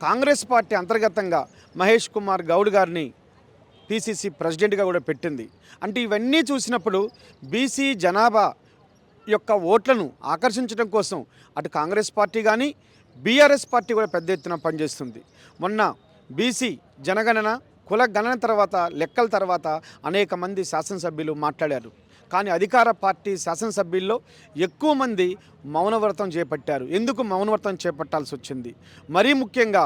కాంగ్రెస్ పార్టీ అంతర్గతంగా మహేష్ కుమార్ గౌడ్ గారిని పిసిసి ప్రెసిడెంట్గా కూడా పెట్టింది. అంటే ఇవన్నీ చూసినప్పుడు బీసీ జనాభా యొక్క ఓట్లను ఆకర్షించడం కోసం అటు కాంగ్రెస్ పార్టీ కానీ బీఆర్ఎస్ పార్టీ కూడా పెద్ద ఎత్తున పనిచేస్తుంది. మొన్న బీసీ జనగణన కుల గణన తర్వాత లెక్కల తర్వాత అనేక మంది శాసనసభ్యులు మాట్లాడారు. కానీ అధికార పార్టీ శాసనసభ్యుల్లో ఎక్కువ మంది మౌనవ్రతం చేపట్టారు. ఎందుకు మౌనవ్రతం చేపట్టాల్సి వచ్చింది? మరీ ముఖ్యంగా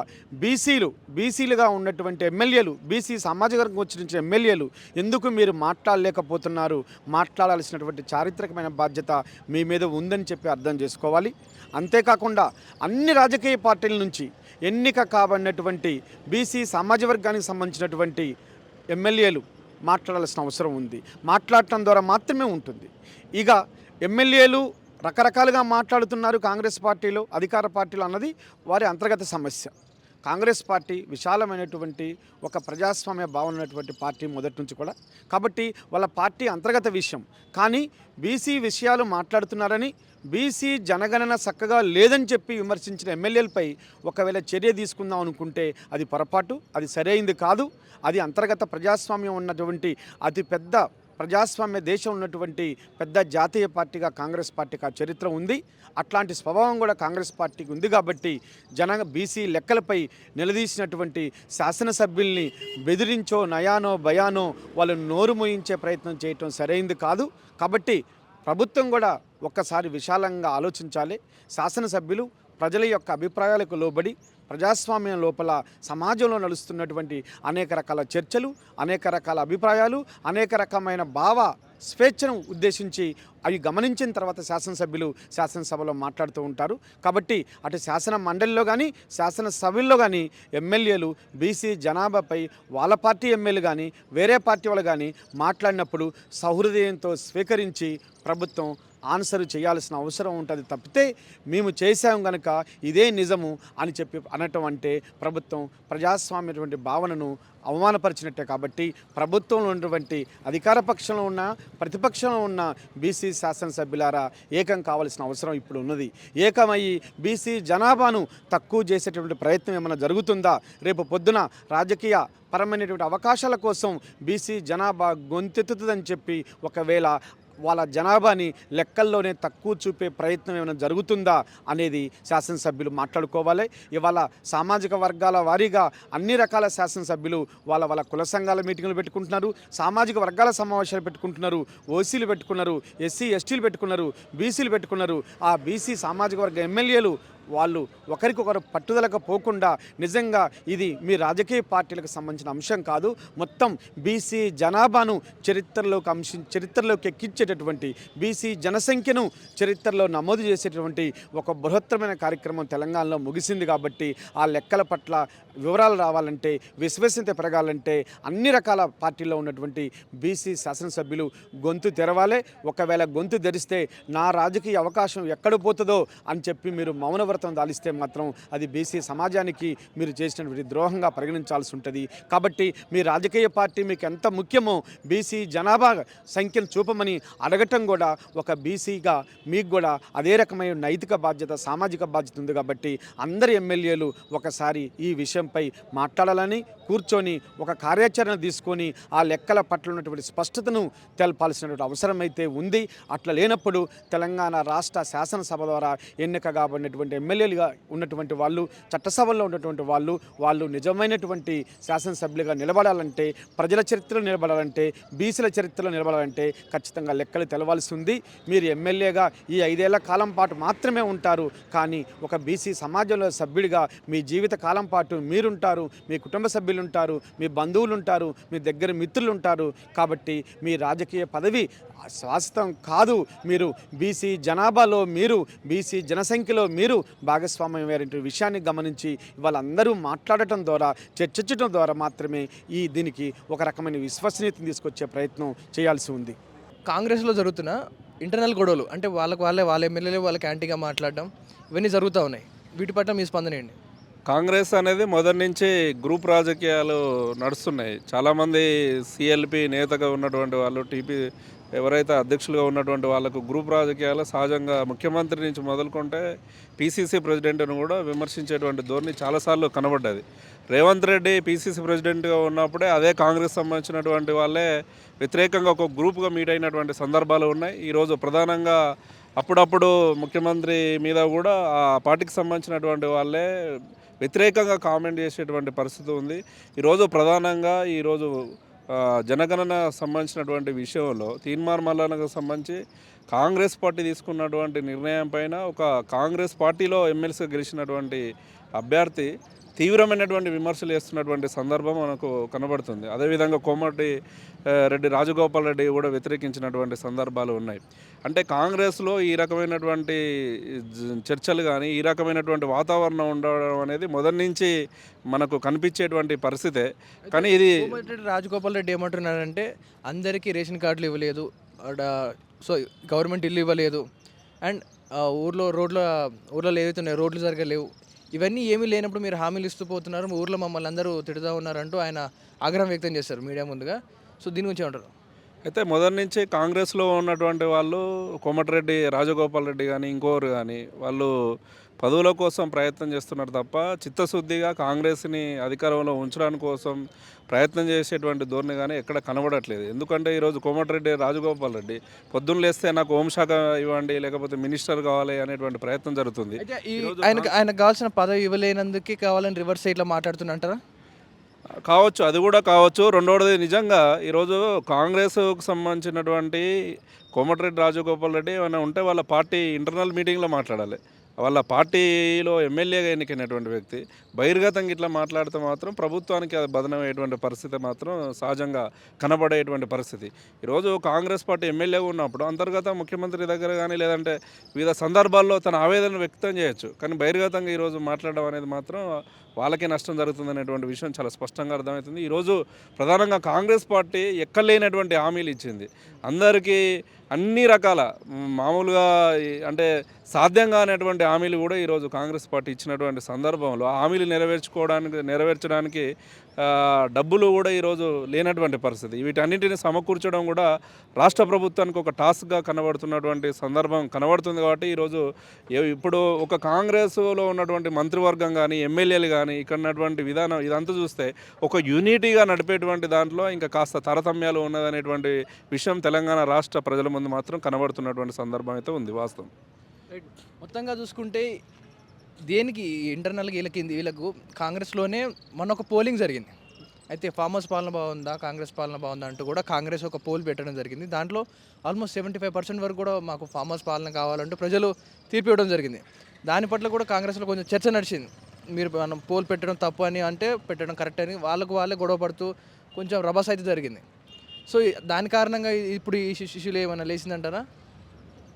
బీసీలుగా ఉన్నటువంటి ఎమ్మెల్యేలు, బీసీ సామాజిక వర్గం వచ్చిన ఎమ్మెల్యేలు ఎందుకు మీరు మాట్లాడలేకపోతున్నారు? మాట్లాడాల్సినటువంటి చారిత్రకమైన బాధ్యత మీ మీద ఉందని చెప్పి అర్థం చేసుకోవాలి. అంతేకాకుండా అన్ని రాజకీయ పార్టీల నుంచి ఎన్నిక కాబడినటువంటి బీసీ సామాజిక వర్గానికి సంబంధించినటువంటి ఎమ్మెల్యేలు మాట్లాడాల్సిన అవసరం ఉంది. మాట్లాడటం ద్వారా మాత్రమే ఉంటుంది. ఇక ఎమ్మెల్యేలు రకరకాలుగా మాట్లాడుతున్నారు కాంగ్రెస్ పార్టీలో, అధికార పార్టీలో అన్నది వారి అంతర్గత సమస్య. కాంగ్రెస్ పార్టీ విశాలమైనటువంటి ఒక ప్రజాస్వామ్య భావన ఉన్నటువంటి పార్టీ మొదటి నుంచి కూడా. కాబట్టి వాళ్ళ పార్టీ అంతర్గత విషయం. కానీ బీసీ విషయాలు మాట్లాడుతున్నారని, బీసీ జనగణన చక్కగా లేదని చెప్పి విమర్శించిన ఎమ్మెల్యేలపై ఒకవేళ చర్య తీసుకుందాం అనుకుంటే అది పొరపాటు, అది సరైంది కాదు. అది అంతర్గత ప్రజాస్వామ్యం ఉన్నటువంటి అతి పెద్ద ప్రజాస్వామ్య దేశం ఉన్నటువంటి పెద్ద జాతీయ పార్టీగా కాంగ్రెస్ పార్టీకి ఆ చరిత్ర ఉంది. అట్లాంటి స్వభావం కూడా కాంగ్రెస్ పార్టీకి ఉంది. కాబట్టి బీసీ లెక్కలపై నిలదీసినటువంటి శాసనసభ్యుల్ని బెదిరించో నయానో భయానో వాళ్ళు నోరు మోయించే ప్రయత్నం చేయటం సరైంది కాదు. కాబట్టి ప్రభుత్వం కూడా ఒక్కసారి విశాలంగా ఆలోచించాలి. శాసనసభ్యులు ప్రజల యొక్క అభిప్రాయాలకు లోబడి ప్రజాస్వామ్యం లోపల సమాజంలో నడుస్తున్నటువంటి అనేక రకాల చర్చలు, అనేక రకాల అభిప్రాయాలు, అనేక రకమైన భావ స్వేచ్ఛను ఉద్దేశించి అవి గమనించిన తర్వాత శాసనసభలో మాట్లాడుతూ ఉంటారు. కాబట్టి అటు శాసన మండలిలో కానీ శాసనసభల్లో కానీ ఎమ్మెల్యేలు బీసీ జనాభాపై వాళ్ళ పార్టీ ఎమ్మెల్యేలు కానీ వేరే పార్టీ వాళ్ళు కానీ మాట్లాడినప్పుడు సహృదయంతో స్వీకరించి ప్రభుత్వం ఆన్సర్ చేయాల్సిన అవసరం ఉంటుంది. తప్పితే మేము చేశాం కనుక ఇదే నిజము అని చెప్పి అనటం అంటే ప్రభుత్వం ప్రజాస్వామ్యటువంటి భావనను అవమానపరిచినట్టే. కాబట్టి ప్రభుత్వంలో ఉన్నటువంటి అధికార పక్షంలో ఉన్న ప్రతిపక్షంలో ఉన్న బీసీ శాసనసభ్యులారా ఏకం కావాల్సిన అవసరం ఇప్పుడు ఉన్నది. ఏకమయ్యి బీసీ జనాభాను తక్కువ చేసేటువంటి ప్రయత్నం ఏమైనా జరుగుతుందా? రేపు పొద్దున రాజకీయ పరమైనటువంటి అవకాశాల కోసం బీసీ జనాభా గొంతెత్తుతుందని చెప్పి ఒకవేళ వాళ్ళ జనాభాని లెక్కల్లోనే తక్కువ చూపే ప్రయత్నం ఏమైనా జరుగుతుందా అనేది శాసనసభ్యులు మాట్లాడుకోవాలి. ఇవాళ సామాజిక వర్గాల వారీగా అన్ని రకాల శాసనసభ్యులు వాళ్ళ కుల సంఘాల మీటింగులు పెట్టుకుంటున్నారు, సామాజిక వర్గాల సమావేశాలు పెట్టుకుంటున్నారు, ఓసీలు పెట్టుకున్నారు, ఎస్సీ ఎస్టీలు పెట్టుకున్నారు, బీసీలు పెట్టుకున్నారు. ఆ బీసీ సామాజిక వర్గ ఎమ్మెల్యేలు వాళ్ళు ఒకరికొకరు పట్టుదలకు పోకుండా నిజంగా ఇది మీ రాజకీయ పార్టీలకు సంబంధించిన అంశం కాదు, మొత్తం బీసీ జనాభాను చరిత్రలోకి ఎక్కించేటటువంటి బీసీ జనసంఖ్యను చరిత్రలో నమోదు చేసేటటువంటి ఒక బృహత్తరమైన కార్యక్రమం తెలంగాణలో ముగిసింది. కాబట్టి ఆ లెక్కల పట్ల వివరాలు రావాలంటే, విశ్వసనీయత పెరగాలంటే అన్ని రకాల పార్టీల్లో ఉన్నటువంటి బీసీ శాసనసభ్యులు గొంతు తెరవాలి. ఒకవేళ గొంతు తెరిస్తే నా రాజకీయ అవకాశం ఎక్కడ పోతుందో అని చెప్పి మీరు మౌనవ్రతం వ్రతం దాలిస్తే మాత్రం అది బీసీ సమాజానికి మీరు చేసినటువంటి ద్రోహంగా పరిగణించాల్సి ఉంటుంది. కాబట్టి మీ రాజకీయ పార్టీ మీకు ఎంత ముఖ్యమో బీసీ జనాభా సంఖ్యను చూపమని అడగటం కూడా ఒక బీసీగా మీకు కూడా అదే రకమైన నైతిక బాధ్యత, సామాజిక బాధ్యత ఉంది. కాబట్టి అందరి ఎమ్మెల్యేలు ఒకసారి ఈ విషయంపై మాట్లాడాలని, కూర్చొని ఒక కార్యాచరణ తీసుకొని ఆ లెక్కల పట్ల ఉన్నటువంటి స్పష్టతను తెలపాల్సినటువంటి అవసరం అయితే ఉంది. అట్లా లేనప్పుడు తెలంగాణ రాష్ట్ర శాసనసభ ద్వారా ఎన్నిక కాబడినటువంటి ఎమ్మెల్యేలుగా ఉన్నటువంటి వాళ్ళు, చట్టసభల్లో ఉన్నటువంటి వాళ్ళు నిజమైనటువంటి శాసనసభ్యులుగా నిలబడాలంటే, ప్రజల చరిత్రలో నిలబడాలంటే, బీసీల చరిత్రలో నిలబడాలంటే ఖచ్చితంగా లెక్కలు తెలవాల్సి ఉంది. మీరు ఎమ్మెల్యేగా ఈ 5 ఏళ్ల కాలం పాటు మాత్రమే ఉంటారు. కానీ ఒక బీసీ సమాజంలో సభ్యుడిగా మీ జీవిత కాలం పాటు మీరుంటారు, మీ కుటుంబ సభ్యులు ఉంటారు, మీ బంధువులు ఉంటారు, మీ దగ్గర మిత్రులు ఉంటారు. కాబట్టి మీ రాజకీయ పదవి శాశ్వతం కాదు. మీరు బీసీ జనాభాలో, మీరు బీసీ జనసంఖ్యలో మీరు భాగస్వామ్యమైన విషయాన్ని గమనించి వాళ్ళందరూ మాట్లాడటం ద్వారా, చర్చించడం ద్వారా మాత్రమే దీనికి ఒక రకమైన విశ్వసనీయతను తీసుకొచ్చే ప్రయత్నం చేయాల్సి ఉంది. కాంగ్రెస్లో జరుగుతున్న ఇంటర్నల్ గొడవలు అంటే వాళ్ళ ఎమ్మెల్యేలు వాళ్ళకి యాంటీగా మాట్లాడడం ఇవన్నీ జరుగుతూ ఉన్నాయి. వీటి పట్ల మీ స్పందన ఏంటి? కాంగ్రెస్ అనేది మొదటి నుంచి గ్రూప్ రాజకీయాలు నడుస్తున్నాయి. చాలామంది సిఎల్పి నేతగా ఉన్నటువంటి వాళ్ళు, టీపీ ఎవరైతే అధ్యక్షులుగా ఉన్నటువంటి వాళ్ళకు గ్రూప్ రాజకీయాలు సహజంగా ముఖ్యమంత్రి నుంచి మొదలుకుంటే పీసీసీ ప్రెసిడెంట్ను కూడా విమర్శించేటువంటి ధోరణి చాలాసార్లు కనబడ్డది. రేవంత్ రెడ్డి పీసీసీ ప్రెసిడెంట్గా ఉన్నప్పుడే అదే కాంగ్రెస్ సంబంధించినటువంటి వాళ్ళే వ్యతిరేకంగా ఒక గ్రూప్గా మీట్ అయినటువంటి సందర్భాలు ఉన్నాయి. ఈరోజు ప్రధానంగా అప్పుడప్పుడు ముఖ్యమంత్రి మీద కూడా ఆ పార్టీకి సంబంధించినటువంటి వాళ్ళే వ్యతిరేకంగా కామెంట్ చేసేటువంటి పరిస్థితి ఉంది. ఈరోజు ప్రధానంగా జనగణన సంబంధించినటువంటి విషయంలో తీన్మార్ మల్లన్నకు సంబంధించి కాంగ్రెస్ పార్టీ తీసుకున్నటువంటి నిర్ణయం పైన ఒక కాంగ్రెస్ పార్టీలో ఎమ్మెల్సీగా గెలిచినటువంటి అభ్యర్థి తీవ్రమైనటువంటి విమర్శలు చేస్తున్నటువంటి సందర్భం మనకు కనబడుతుంది. అదేవిధంగా కోమటి రెడ్డి రాజగోపాల్ రెడ్డి కూడా వ్యతిరేకించినటువంటి సందర్భాలు ఉన్నాయి. అంటే కాంగ్రెస్లో ఈ రకమైనటువంటి చర్చలు కానీ, ఈ రకమైనటువంటి వాతావరణం ఉండడం అనేది మొదటి నుంచి మనకు కనిపించేటువంటి పరిస్థితే. కానీ ఇది రాజగోపాల్ రెడ్డి ఏమంటున్నారంటే అందరికీ రేషన్ కార్డులు ఇవ్వలేదు, సో గవర్నమెంట్ ఇల్లు ఇవ్వలేదు, అండ్ ఊర్లో ఏదైతే ఉన్నాయో రోడ్లు సరిగ్గా లేవు, ఇవన్నీ ఏమీ లేనప్పుడు మీరు హామీలు ఇస్తూ పోతున్నారు, ఊర్లో మమ్మల్ని అందరూ తిడుతూ ఉన్నారంటూ ఆయన ఆగ్రహం వ్యక్తం చేశారు మీడియా ముందుగా. సో దీని గురించి ఏమంటారు? అయితే మొదటి నుంచి కాంగ్రెస్లో ఉన్నటువంటి వాళ్ళు కోమటిరెడ్డి రాజగోపాల్ రెడ్డి కానీ ఇంకోరు కానీ వాళ్ళు పదవుల కోసం ప్రయత్నం చేస్తున్నారు తప్ప చిత్తశుద్ధిగా కాంగ్రెస్ని అధికారంలో ఉంచడానికి కోసం ప్రయత్నం చేసేటువంటి ధోరణి కానీ ఎక్కడ కనబడట్లేదు. ఎందుకంటే ఈరోజు కోమటిరెడ్డి రాజగోపాల్ రెడ్డి పొద్దున్న లేస్తే నాకు హోంశాఖ ఇవ్వండి, లేకపోతే మినిస్టర్ కావాలి అనేటువంటి ప్రయత్నం జరుగుతుంది. అయితే ఆయనకు కావాల్సిన పదవి ఇవ్వలేనందుకే కావాలని రివర్స్ సైడ్లో మాట్లాడుతున్నంటారా? కావచ్చు, అది కూడా కావచ్చు. రెండవది నిజంగా ఈరోజు కాంగ్రెస్కు సంబంధించినటువంటి కోమటిరెడ్డి రాజగోపాల్ రెడ్డి ఏమైనా ఉంటే వాళ్ళ పార్టీ ఇంటర్నల్ మీటింగ్లో మాట్లాడాలి. వాళ్ళ పార్టీలో ఎమ్మెల్యేగా ఎన్నికైనటువంటి వ్యక్తి బహిర్గతంగా ఇట్లా మాట్లాడితే మాత్రం ప్రభుత్వానికి అది బదనమయ్యేటువంటి పరిస్థితి మాత్రం సహజంగా కనబడేటువంటి పరిస్థితి. ఈరోజు కాంగ్రెస్ పార్టీ ఎమ్మెల్యేగా ఉన్నప్పుడు అంతర్గత ముఖ్యమంత్రి దగ్గర కానీ లేదంటే వివిధ సందర్భాల్లో తన ఆవేదన వ్యక్తం చేయొచ్చు. కానీ బహిర్గతంగా ఈరోజు మాట్లాడడం అనేది మాత్రం వాళ్ళకే నష్టం జరుగుతుందనేటువంటి విషయం చాలా స్పష్టంగా అర్థమవుతుంది. ఈరోజు ప్రధానంగా కాంగ్రెస్ పార్టీ ఎక్కలేనటువంటి హామీలు ఇచ్చింది అందరికీ. అన్ని రకాల మామూలుగా అంటే సాధ్యం కానటువంటి హామీలు కూడా ఈరోజు కాంగ్రెస్ పార్టీ ఇచ్చినటువంటి సందర్భంలో హామీలు నెరవేర్చడానికి డబ్బులు కూడా ఈరోజు లేనటువంటి పరిస్థితి. వీటన్నింటిని సమకూర్చడం కూడా రాష్ట్ర ప్రభుత్వానికి ఒక టాస్క్గా కనబడుతున్నటువంటి సందర్భం కనబడుతుంది. కాబట్టి ఈరోజు ఇప్పుడు ఒక కాంగ్రెస్లో ఉన్నటువంటి మంత్రివర్గం కానీ, ఎమ్మెల్యేలు కానీ, ఇక్కడ ఉన్నటువంటి విధానం ఇదంతా చూస్తే ఒక యూనిటీగా నడిపేటువంటి దాంట్లో ఇంకా కాస్త తారతమ్యాలు ఉన్నదనేటువంటి విషయం తెలంగాణ రాష్ట్ర ప్రజల ముందు మాత్రం కనబడుతున్నటువంటి సందర్భం అయితే ఉంది వాస్తవం. మొత్తంగా చూసుకుంటే దేనికి ఇంటర్నల్గా వీళ్ళకు కాంగ్రెస్లోనే మొన్న ఒక పోలింగ్ జరిగింది. అయితే ఫామ్ హౌస్ పాలన బాగుందా, కాంగ్రెస్ పాలన బాగుందా అంటూ కూడా కాంగ్రెస్ ఒక పోల్ పెట్టడం జరిగింది. దాంట్లో ఆల్మోస్ట్ 75% వరకు కూడా మాకు ఫామ్ హౌస్ పాలన కావాలంటూ ప్రజలు తీర్పు ఇవ్వడం జరిగింది. దాని పట్ల కూడా కాంగ్రెస్లో కొంచెం చర్చ నడిచింది. మీరు మనం పోల్ పెట్టడం తప్పు అని అంటే పెట్టడం కరెక్ట్ అని వాళ్ళే గొడవ పడుతూ కొంచెం రభస అయితే జరిగింది. సో దాని కారణంగా ఇప్పుడు ఈ ఇష్యూలు ఏమైనా లేచిందంటారా?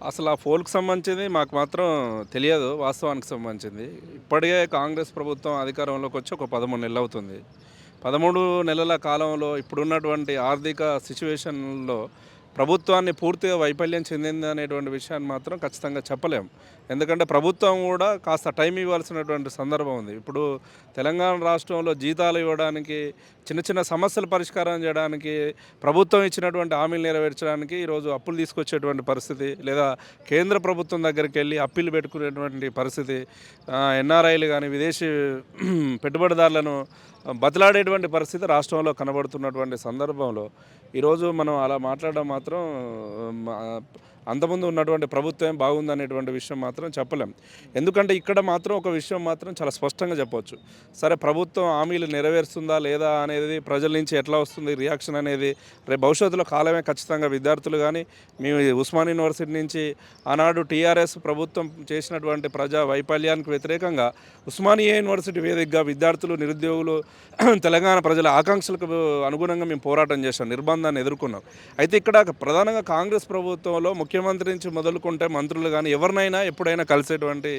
అసలు ఆ పోల్కి సంబంధించింది మాకు మాత్రం తెలియదు, వాస్తవానికి సంబంధించింది. ఇప్పటికే కాంగ్రెస్ ప్రభుత్వం అధికారంలోకి వచ్చి ఒక 13 నెలలు అవుతుంది. 13 నెలల కాలంలో ఇప్పుడున్నటువంటి ఆర్థిక సిచ్యువేషన్లో ప్రభుత్వాన్ని పూర్తిగా వైఫల్యం చెందింది అనేటువంటి విషయాన్ని మాత్రం ఖచ్చితంగా చెప్పలేం. ఎందుకంటే ప్రభుత్వం కూడా కాస్త టైం ఇవ్వాల్సినటువంటి సందర్భం ఉంది. ఇప్పుడు తెలంగాణ రాష్ట్రంలో జీతాలు ఇవ్వడానికి, చిన్న చిన్న సమస్యలు పరిష్కారం చేయడానికి, ప్రభుత్వం ఇచ్చినటువంటి హామీలు నెరవేర్చడానికి ఈరోజు అప్పులు తీసుకొచ్చేటువంటి పరిస్థితి, లేదా కేంద్ర ప్రభుత్వం దగ్గరికి వెళ్ళి అప్పీలు పెట్టుకునేటువంటి పరిస్థితి, ఎన్ఆర్ఐలు కానీ విదేశీ పెట్టుబడిదారులను బతిలాడేటువంటి పరిస్థితి రాష్ట్రంలో కనబడుతున్నటువంటి సందర్భంలో ఈరోజు మనం అలా మాట్లాడడం మాత్రం మ- అంతకుముందు ఉన్నటువంటి ప్రభుత్వం బాగుందనేటువంటి విషయం మాత్రం చెప్పలేం. ఎందుకంటే ఇక్కడ మాత్రం ఒక విషయం మాత్రం చాలా స్పష్టంగా చెప్పవచ్చు. సరే, ప్రభుత్వం హామీలు నెరవేరుస్తుందా లేదా అనేది ప్రజల నుంచి ఎట్లా వస్తుంది రియాక్షన్ అనేది రేపు భవిష్యత్తులో కాలమే ఖచ్చితంగా విద్యార్థులు కానీ, మేము ఉస్మాన్ యూనివర్సిటీ నుంచి ఆనాడు టీఆర్ఎస్ ప్రభుత్వం చేసినటువంటి ప్రజా వైఫల్యానికి వ్యతిరేకంగా ఉస్మానియా యూనివర్సిటీ వేదికగా విద్యార్థులు, నిరుద్యోగులు, తెలంగాణ ప్రజల ఆకాంక్షలకు అనుగుణంగా మేము పోరాటం చేశాం, నిర్బంధాన్ని ఎదుర్కొన్నాం. అయితే ఇక్కడ ప్రధానంగా కాంగ్రెస్ ప్రభుత్వంలో ముఖ్యమంత్రి నుంచి మొదలుకుంటే మంత్రులు కానీ ఎవరినైనా ఎప్పుడైనా కలిసేటువంటి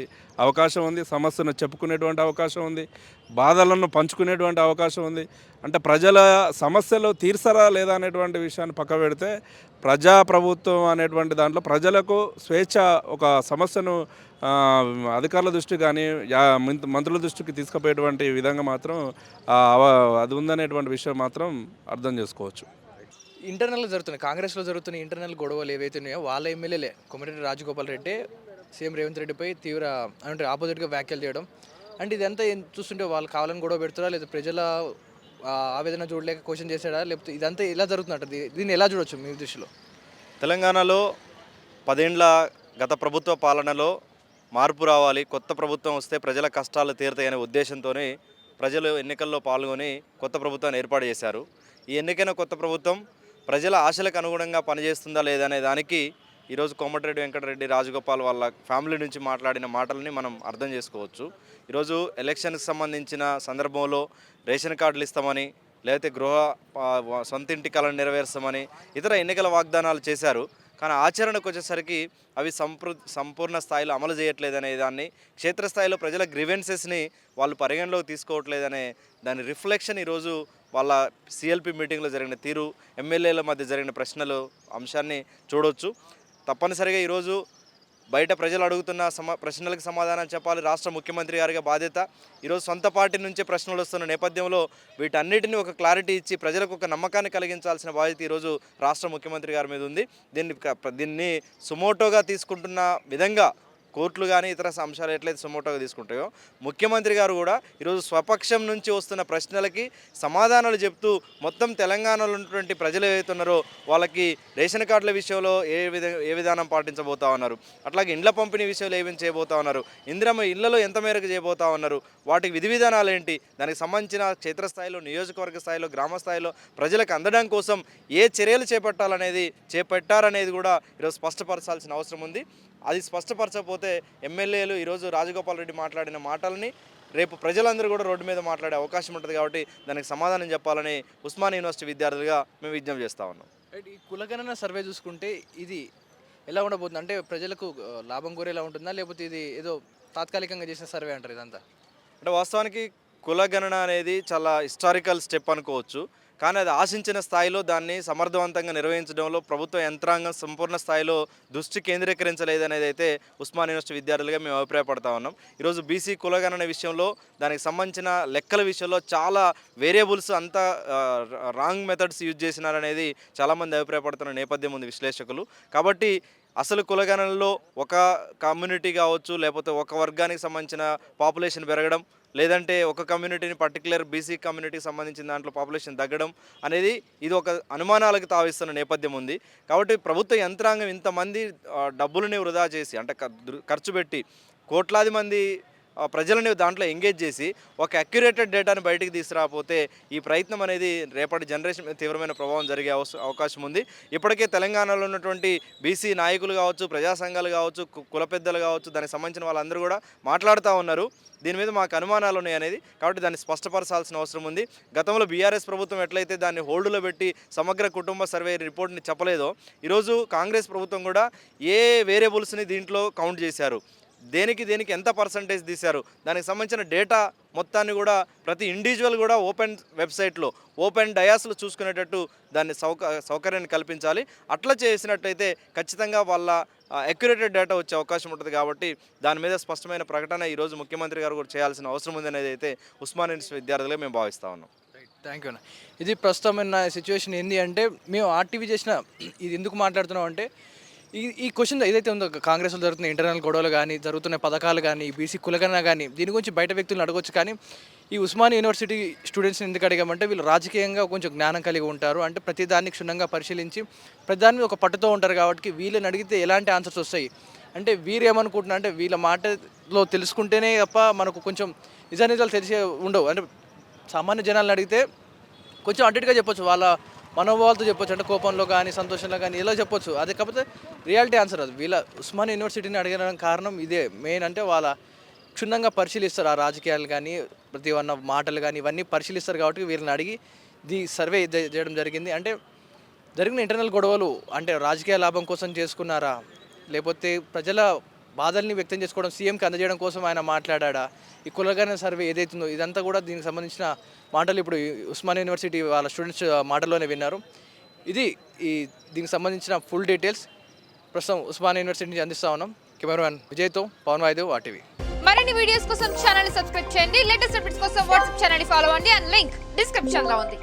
అవకాశం ఉంది, సమస్యను చెప్పుకునేటువంటి అవకాశం ఉంది, బాధలను పంచుకునేటువంటి అవకాశం ఉంది. అంటే ప్రజల సమస్యలు తీర్చరా లేదా అనేటువంటి విషయాన్ని పక్క పెడితే ప్రజాప్రభుత్వం అనేటువంటి దాంట్లో ప్రజలకు స్వేచ్ఛ, ఒక సమస్యను అధికారుల దృష్టి కానీ మంత్రుల దృష్టికి తీసుకుపోయేటువంటి విధంగా మాత్రం అది ఉందనేటువంటి విషయం మాత్రం అర్థం చేసుకోవచ్చు. ఇంటర్నల్గా జరుగుతున్నాయి, కాంగ్రెస్లో జరుగుతున్న ఇంటర్నల్ గొడవలు ఏవైతే ఉన్నాయో వాళ్ళ ఎమ్మెల్యేలే కోమటిరెడ్డి రాజగోపాల్ రెడ్డి సీఎం రేవంత్ రెడ్డిపై తీవ్ర అంటే ఆపోజిట్గా వ్యాఖ్యలు చేయడం, అంటే ఇదంతా చూస్తుంటే వాళ్ళు కావాలని గొడవ పెడుతారా, లేదా ప్రజల ఆవేదన చూడలేక క్వశ్చన్ చేశాడా, లేకపోతే ఇదంతా ఎలా జరుగుతున్నట్టు దీన్ని ఎలా చూడొచ్చు మీ దృష్టిలో? తెలంగాణలో 10 ఏళ్ల గత ప్రభుత్వ పాలనలో మార్పు రావాలి, కొత్త ప్రభుత్వం వస్తే ప్రజల కష్టాలు తీరుతాయనే ఉద్దేశంతోనే ప్రజలు ఎన్నికల్లో పాల్గొని కొత్త ప్రభుత్వాన్ని ఏర్పాటు చేశారు. ఈ ఎన్నికైన కొత్త ప్రభుత్వం ప్రజల ఆశలకు అనుగుణంగా పనిచేస్తుందా లేదనే దానికి ఈరోజు కోమటిరెడ్డి వెంకటరెడ్డి రాజగోపాల్ వాళ్ళ ఫ్యామిలీ నుంచి మాట్లాడిన మాటలని మనం అర్థం చేసుకోవచ్చు. ఈరోజు ఎలక్షన్కి సంబంధించిన సందర్భంలో రేషన్ కార్డులు ఇస్తామని, లేకపోతే సొంత ఇంటి కలను నెరవేర్స్తామని ఇతర ఎన్నికల వాగ్దానాలు చేశారు. కానీ ఆచరణకు వచ్చేసరికి అవి సంపూర్ణ స్థాయిలో అమలు చేయట్లేదనే దాన్ని, క్షేత్రస్థాయిలో ప్రజల గ్రీవెన్సెస్ని వాళ్ళు పరిగణలోకి తీసుకోవట్లేదనే దాని రిఫ్లెక్షన్ ఈరోజు వాళ్ళ సిఎల్పి మీటింగ్లో జరిగిన తీరు, ఎమ్మెల్యేల మధ్య జరిగిన ప్రశ్నలు అంశాన్ని చూడవచ్చు. తప్పనిసరిగా ఈరోజు బయట ప్రజలు అడుగుతున్న ప్రశ్నలకు సమాధానం చెప్పాలి రాష్ట్ర ముఖ్యమంత్రి గారిగా బాధ్యత. ఈరోజు సొంత పార్టీ నుంచే ప్రశ్నలు వస్తున్న నేపథ్యంలో వీటన్నిటిని ఒక క్లారిటీ ఇచ్చి ప్రజలకు ఒక నమ్మకాన్ని కలిగించాల్సిన బాధ్యత ఈరోజు రాష్ట్ర ముఖ్యమంత్రి గారి మీద ఉంది. దీన్ని సుమోటోగా తీసుకుంటున్న విధంగా కోర్టులు కానీ ఇతర అంశాలు ఎట్లయితే సుమోటోగా తీసుకుంటాయో, ముఖ్యమంత్రి గారు కూడా ఈరోజు స్వపక్షం నుంచి వస్తున్న ప్రశ్నలకి సమాధానాలు చెప్తూ మొత్తం తెలంగాణలో ఉన్నటువంటి ప్రజలు ఏవైతే ఉన్నారో వాళ్ళకి రేషన్ కార్డుల విషయంలో ఏ విధానం పాటించబోతా ఉన్నారు, అట్లాగే ఇండ్ల పంపిణీ విషయంలో ఏమేమి చేయబోతా ఉన్నారు, ఇందిరమ్మ ఇళ్లలో ఎంత మేరకు చేయబోతా ఉన్నారు, వాటికి విధి విధానాలు ఏంటి, దానికి సంబంధించిన క్షేత్రస్థాయిలో, నియోజకవర్గ స్థాయిలో, గ్రామ స్థాయిలో ప్రజలకు అందడం కోసం ఏ చర్యలు చేపట్టారనేది కూడా ఈరోజు స్పష్టపరచాల్సిన అవసరం ఉంది. అది స్పష్టపరచకపోతే ఎమ్మెల్యేలు ఈరోజు రాజగోపాల్ రెడ్డి మాట్లాడిన మాటలని రేపు ప్రజలందరూ కూడా రోడ్డు మీద మాట్లాడే అవకాశం ఉంటుంది. కాబట్టి దానికి సమాధానం చెప్పాలని ఉస్మాన్ యూనివర్సిటీ విద్యార్థులుగా మేము విజ్ఞప్తి చేస్తూ ఉన్నాం. ఈ కులగణన సర్వే చూసుకుంటే ఇది ఎలా ఉండబోతుంది, అంటే ప్రజలకు లాభం కోరేలా ఉంటుందా, లేకపోతే ఇది ఏదో తాత్కాలికంగా చేసిన సర్వే అంటారు ఇదంతా? అంటే వాస్తవానికి కులగణన అనేది చాలా హిస్టారికల్ స్టెప్ అనుకోవచ్చు. కానీ అది ఆశించిన స్థాయిలో దాన్ని సమర్థవంతంగా నిర్వహించడంలో ప్రభుత్వ యంత్రాంగం సంపూర్ణ స్థాయిలో దృష్టి కేంద్రీకరించలేదనేది అయితే ఉస్మాన్ యూనివర్సిటీ విద్యార్థులుగా మేము అభిప్రాయపడతా ఉన్నాం. ఈరోజు బీసీ కులగణన విషయంలో, దానికి సంబంధించిన లెక్కల విషయంలో చాలా వేరియబుల్స్, అంతా రాంగ్ మెథడ్స్ యూజ్ చేసినారనేది చాలామంది అభిప్రాయపడుతున్న నేపథ్యం ఉంది విశ్లేషకులు. కాబట్టి అసలు కులగణనలో ఒక కమ్యూనిటీ కావచ్చు, లేకపోతే ఒక వర్గానికి సంబంధించిన పాపులేషన్ పెరగడం, లేదంటే ఒక కమ్యూనిటీని పర్టికులర్ బీసీ కమ్యూనిటీకి సంబంధించిన దాంట్లో పాపులేషన్ తగ్గడం అనేది ఇది ఒక అనుమానాలకు తావిస్తున్న నేపథ్యం ఉంది. కాబట్టి ప్రభుత్వ యంత్రాంగం ఇంతమంది డబ్బులని వృధా చేసి, అంటే ఖర్చు పెట్టి కోట్లాది మంది ప్రజలని దాంట్లో ఎంగేజ్ చేసి ఒక అక్యురేటెడ్ డేటాను బయటికి తీసుకురాకపోతే ఈ ప్రయత్నం అనేది రేపటి జనరేషన్ మీద తీవ్రమైన ప్రభావం జరిగే అవకాశం ఉంది. ఇప్పటికే తెలంగాణలో ఉన్నటువంటి బీసీ నాయకులు కావచ్చు, ప్రజా సంఘాలు కావచ్చు, కుల పెద్దలు కావచ్చు, దానికి సంబంధించిన వాళ్ళందరూ కూడా మాట్లాడుతూ ఉన్నారు. దీని మీద మాకు అనుమానాలు ఉన్నాయి అనేది, కాబట్టి దాన్ని స్పష్టపరచాల్సిన అవసరం ఉంది. గతంలో బీఆర్ఎస్ ప్రభుత్వం ఎట్లయితే దాన్ని హోల్డ్లో పెట్టి సమగ్ర కుటుంబ సర్వే రిపోర్ట్ని చెప్పలేదో, ఈరోజు కాంగ్రెస్ ప్రభుత్వం కూడా ఏ వేరియబుల్స్ని దీంట్లో కౌంట్ చేశారు, దేనికి ఎంత పర్సంటేజ్ తీశారు, దానికి సంబంధించిన డేటా మొత్తాన్ని కూడా ప్రతి ఇండివిజువల్ కూడా ఓపెన్ వెబ్సైట్లో ఓపెన్ డయాస్లో చూసుకునేటట్టు దాన్ని సౌకర్యాన్ని కల్పించాలి. అట్లా చేసినట్టయితే ఖచ్చితంగా వాళ్ళ అక్యురేటెడ్ డేటా వచ్చే అవకాశం ఉంటుంది. కాబట్టి దాని మీద స్పష్టమైన ప్రకటన ఈరోజు ముఖ్యమంత్రి గారు కూడా చేయాల్సిన అవసరం ఉంది అనేది అయితే ఉస్మానియా యూనివర్సిటీ విద్యార్థులుగా మేము భావిస్తూ ఉన్నాం. థ్యాంక్ యూ అన్న. ఇది ప్రస్తుతం ఉన్న సిచ్యువేషన్ ఏంటి అంటే, మేము ఆర్టీవీ చేసిన ఇది ఎందుకు మాట్లాడుతున్నాం అంటే, ఈ క్వశ్చన్ ఏదైతే ఉందో కాంగ్రెస్లో జరుగుతున్న ఇంటర్నల్ గొడవలు కానీ, జరుగుతున్న పథకాలు కానీ, బీసీ కులగణన కానీ, దీని గురించి బయట వ్యక్తులను అడగొచ్చు. కానీ ఈ ఉస్మానియా యూనివర్సిటీ స్టూడెంట్స్ని ఎందుకు అడిగామంటే, వీళ్ళు రాజకీయంగా కొంచెం జ్ఞానం కలిగి ఉంటారు. అంటే ప్రతిదాన్ని క్షుణ్ణంగా పరిశీలించి ప్రతిదాని మీద ఒక పట్టుతో ఉంటారు. కాబట్టి వీళ్ళని అడిగితే ఎలాంటి ఆన్సర్స్ వస్తాయి అంటే, వీరు ఏమనుకుంటున్నారు అంటే, వీళ్ళ మాటలో తెలుసుకుంటేనే తప్ప మనకు కొంచెం నిజాలు తెలిసే ఉండవు. అంటే సామాన్య జనాలను అడిగితే కొంచెం అడ్డగా చెప్పొచ్చు, వాళ్ళ మనోభావాలతో చెప్పొచ్చు. అంటే కోపంలో కానీ, సంతోషంలో కానీ ఇలా చెప్పొచ్చు. అదే కాకపోతే రియాలిటీ ఆన్సర్ అది. వీళ్ళ ఉస్మానియా యూనివర్సిటీని అడగడానికి కారణం ఇదే మెయిన్. అంటే వాళ్ళ క్షుణ్ణంగా పరిశీలిస్తారు ఆ రాజకీయాలు కానీ, ప్రతి ఒన్న మాటలు కానీ, ఇవన్నీ పరిశీలిస్తారు. కాబట్టి వీళ్ళని అడిగి సర్వే చేయడం జరిగింది. అంటే జరిగిన ఇంటర్నల్ గొడవలు అంటే రాజకీయ లాభం కోసం చేసుకున్నారా, లేకపోతే ప్రజల బాధల్ని వ్యక్తం చేసుకోవడం, సీఎంకి అందజేయడం కోసం ఆయన మాట్లాడా, ఈ కులగణన సర్వే ఏదైతుందో ఇదంతా కూడా దీనికి సంబంధించిన మాటలు ఇప్పుడు ఉస్మానియా యూనివర్సిటీ వాళ్ళ స్టూడెంట్స్ మాటల్లోనే విన్నారు. ఇది దీనికి సంబంధించిన ఫుల్ డీటెయిల్స్ ప్రస్తుతం ఉస్మానియా యూనివర్సిటీ నుంచి అందిస్తా ఉన్నాం. కెమెరామెన్ విజయ్తో పవన్ వాయిదేవ్, ఆర్టీవీ. మరిన్ని వీడియోస్ కోసం ఛానల్ సబ్స్క్రైబ్ చేయండి. లేటెస్ట్ అప్డేట్స్ కోసం వాట్సాప్ ఛానల్ ఫాలో అవ్వండి. అండ్ లింక్ డిస్క్రిప్షన్ లో ఉంది.